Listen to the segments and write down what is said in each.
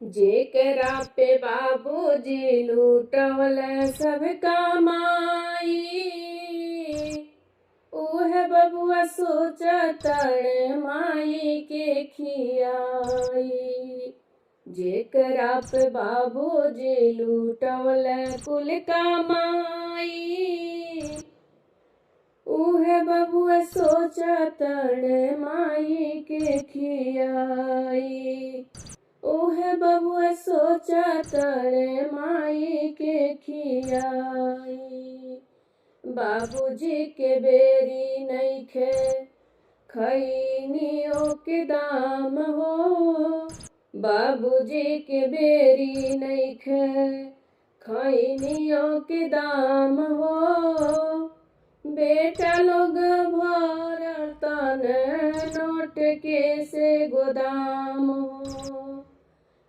जेकरा पे बाबूजी लूटवल सब कमाई, उहे बबुआ सोचतड़ माई के खियाई। जेकरा पे बाबूजी लूटवल कुल कमाई, उहे बबुआ सोचतड़ माई के खियाई। उहे बबुआ सोचतड़ माई के खियाई। बाबूजी के बेरी नइखे खैनियो के दाम हो, बाबूजी के बेरी नइखे खैनियो के दाम हो। बेटा लोग भरतन नोट के से गोदाम हो,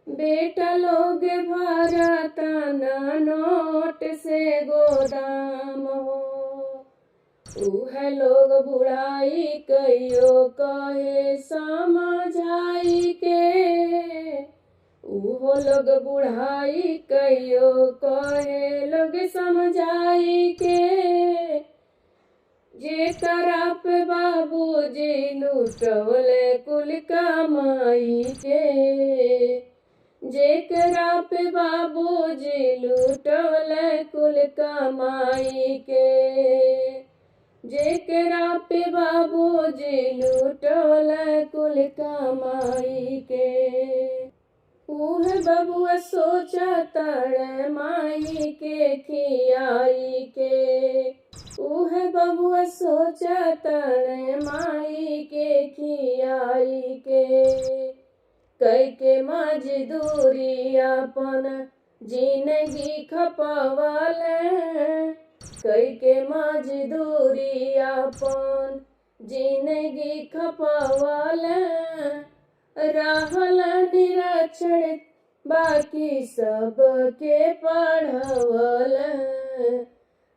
बेटा लोग भरतन नोट से गोदाम हो। उहे लोग बुढ़ाई कहियो कहे समझाई के, उहो लोग बुढ़ाई कहियो कहे लोग समझाई के। जेकरा पे बाबूजी लूटवले कुल कमाई के, जेकरा पे बाबूजी लूटवले कुल कमाई के, जेकरा पे बाबूजी लूटवले कुल कमाई के। उहे बबुआ सोचतड़ माई के खियाई के, उहे बबुआ सोचतड़ माई के खियाई के। कई के मजदूरी अपन जिंदगी खपवल, कई के मजदूरी अपन जिंदगी खपवल। रहल निरक्षर बाकी सबके पढ़वल,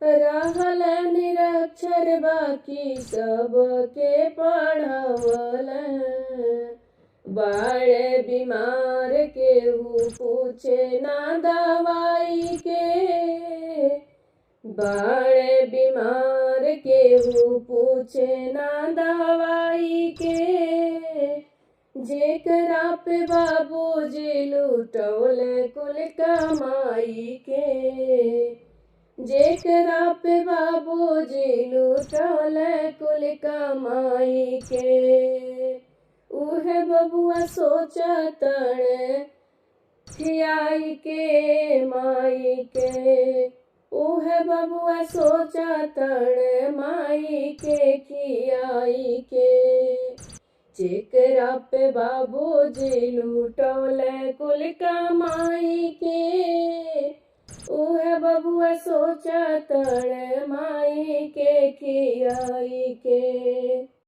रहल निरक्षर बाकी सबके पढ़वल। बड़े बीमार केहू पूछे ना दवाई के, बड़े बीमार केहू पूछे ना दवाई के। जेकरा पे बाबूजी लूटवले कुल कमाई के, जेकरा पे बाबूजी लूटवले कुल कमाई के। उहे बबुआ सोचतड़ खियाई के माई के, उहे बबुआ सोचतड़ माई के खियाई के। जेकरा पे बाबूजी लूटवले कुल कमाई के, उहे बबुआ सोचतड़ माई के खियाई के।